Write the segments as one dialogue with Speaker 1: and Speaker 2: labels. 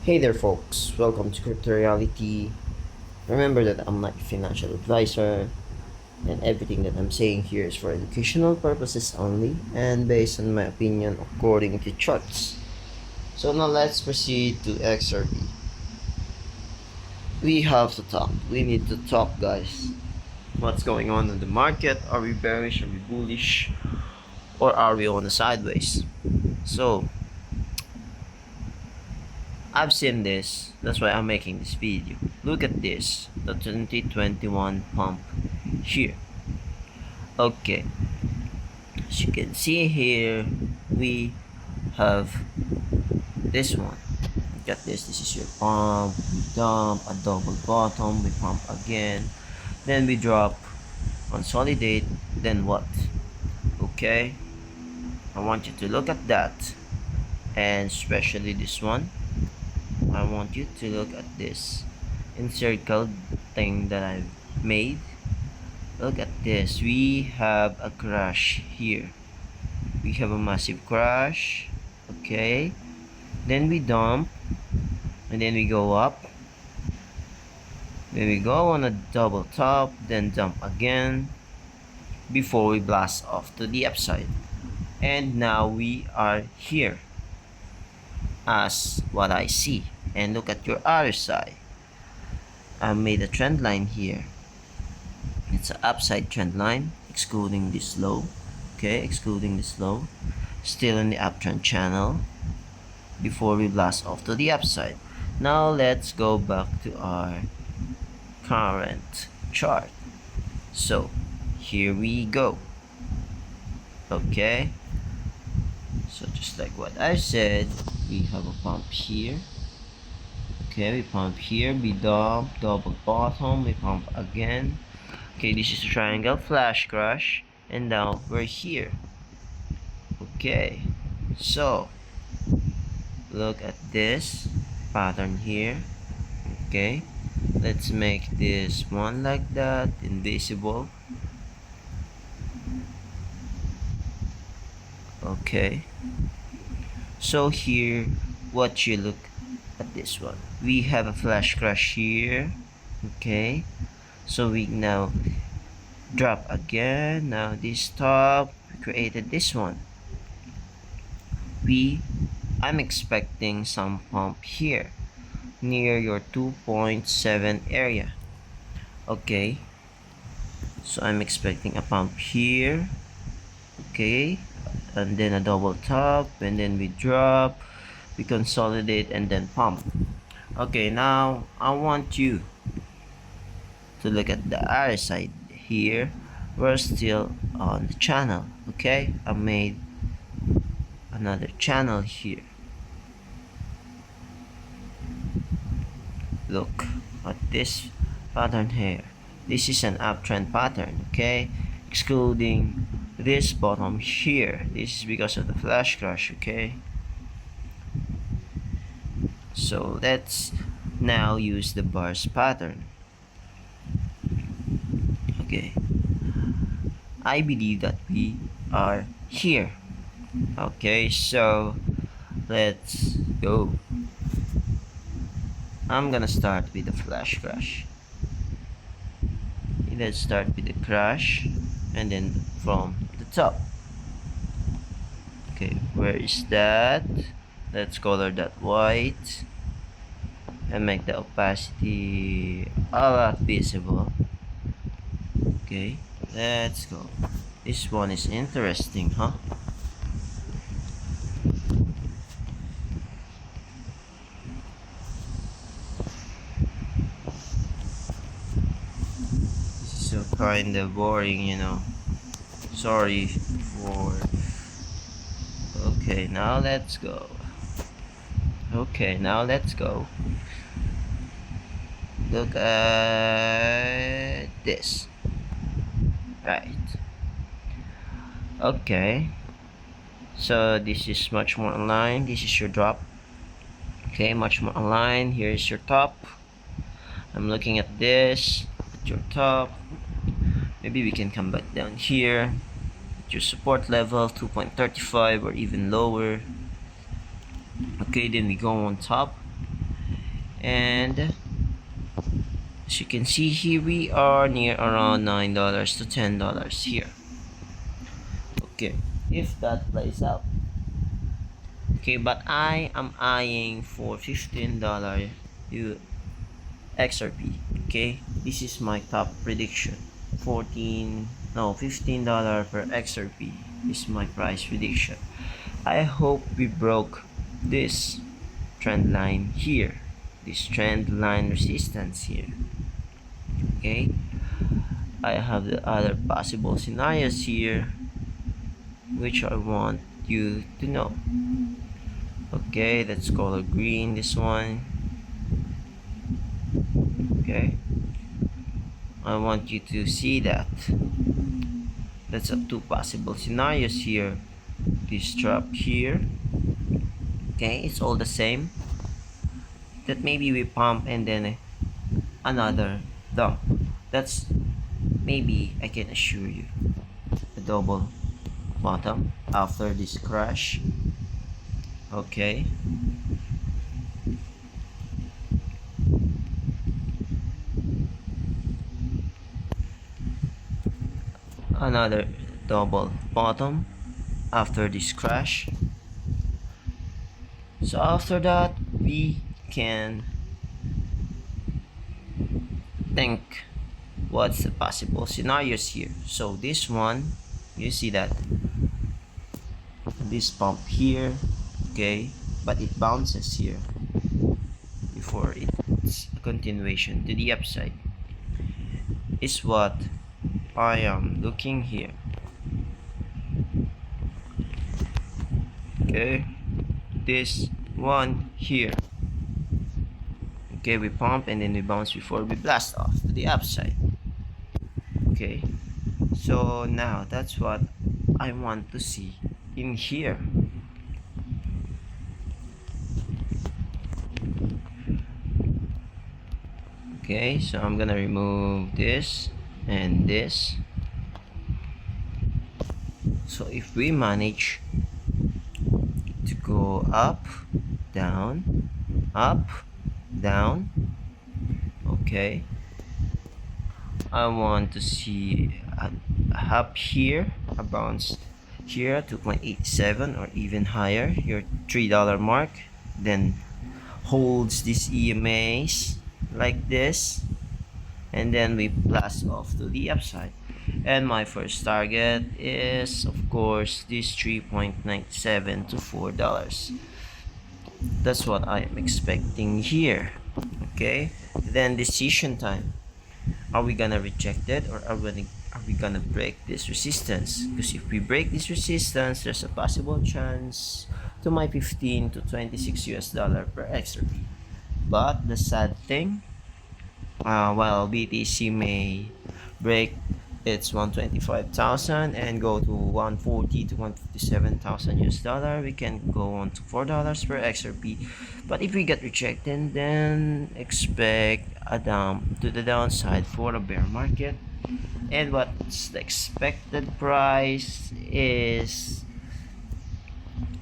Speaker 1: Hey there, folks. Welcome to CryptoReality. Remember that I'm not a financial advisor, and everything that I'm saying here is for educational purposes only and based on my opinion according to charts. So now let's proceed to XRP. We have to talk. We need to talk, guys. What's going on in the market? Are we bearish? Are we bullish? Or are we on a sideways? So I've seen this, that's why I'm making this video. Look at this, the 2021 pump here. Okay, as you can see here, we have this one. Look at this is your pump, we dump, a double bottom, we pump again, then we drop, consolidate, then what? Okay, I want you to look at that, and especially this one. I want you to look at this encircled thing that I've made. Look at this. We have a crash here. We have a massive crash. Okay. Then we dump. And then we go up. Then we go on a double top. Then dump again. Before we blast off to the upside. And now we are here. As what I see. And look at your other side. I made a trend line here. It's an upside trend line, excluding this low. Okay, excluding this low. Still in the uptrend channel before we blast off to the upside. Now let's go back to our current chart. So here we go. Okay, so just like what I said, we have a pump here. Okay, we pump here, we dump, double bottom, we pump again. Okay, this is a triangle flash crash, and now we're here. Okay, so look at this pattern here. Okay, let's make this one like that, invisible. Okay, so here, what you look at this one, we have a flash crash here. Okay, so we now drop again. Now this top, we created this one. I'm expecting some pump here near your 2.7 area. Okay, so I'm expecting a pump here. Okay, and then a double top, and then we drop, we consolidate, and then pump. Okay, now I want you to look at the other side here. We're still on the channel. Okay, I made another channel here. Look at this pattern here. This is an uptrend pattern. Okay, excluding this bottom here. This is because of the flash crash. Okay, so let's now use the bars pattern. Okay, I believe that we are here. Okay, so let's go. I'm gonna start with the flash crash. Let's start with the crash, and then from the top. Okay, where is that? Let's color that white and make the opacity a lot visible. Okay, let's go. This one is interesting, huh? This is so kind of boring, you know. Sorry for... Okay, now let's go. Okay, now let's go. Look at this. Right. Okay, so this is much more aligned. This is your drop. Okay, much more aligned. Here is your top. I'm looking at this at your top. Maybe we can come back down here at your support level 2.35 or even lower. Okay, then we go on top. And as you can see here, we are near around $9 to $10 here. Okay, if that plays out. Okay, but I am eyeing for $15 XRP. Okay, this is my top prediction. $15 per XRP is my price prediction. I hope we broke this trend line here, this trend line resistance here. Okay, I have the other possible scenarios here which I want you to know. Okay, let's color green this one. Okay, I want you to see that that's two possible scenarios here. This drop here, okay, it's all the same, that maybe we pump and then another dump. That's maybe, I can assure you, a double bottom after this crash. Okay, another double bottom after this crash. So after that, we can think what's the possible scenarios here. So this one, you see that this pump here, okay, but it bounces here before it's a continuation to the upside, is what I am looking here. Okay, this one here, okay, we pump and then we bounce before we blast off to the upside. Okay, so now that's what I want to see in here. Okay, so I'm gonna remove this and this. So if we manage to go up, down, okay, I want to see a up here, a bounce here, 2.87 or even higher, your $3 mark, then holds these EMAs like this, and then we blast off to the upside. And my first target is, of course, this 3.97 to $4. That's what I am expecting here. Okay, then decision time. Are we gonna reject it, or are we gonna break this resistance? Because if we break this resistance, there's a possible chance to my 15 to 26 US dollar per XRP. But the sad thing, while BTC may break its 125,000 and go to 140 to 157,000 US dollar, we can go on to $4 per XRP. But if we get rejected, then expect a dump to the downside for a bear market. And what's the expected price is,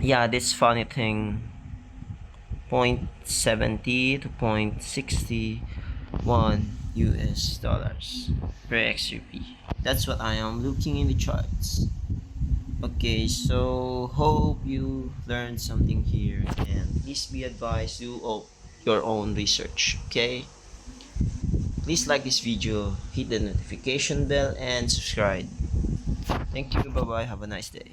Speaker 1: yeah, this funny thing, 0.70 to 0.61 US dollars per XRP. That's what I am looking in the charts. Okay, so hope you learned something here, and please be advised, do your own research. Okay, please like this video, hit the notification bell, and subscribe. Thank you, bye bye, have a nice day.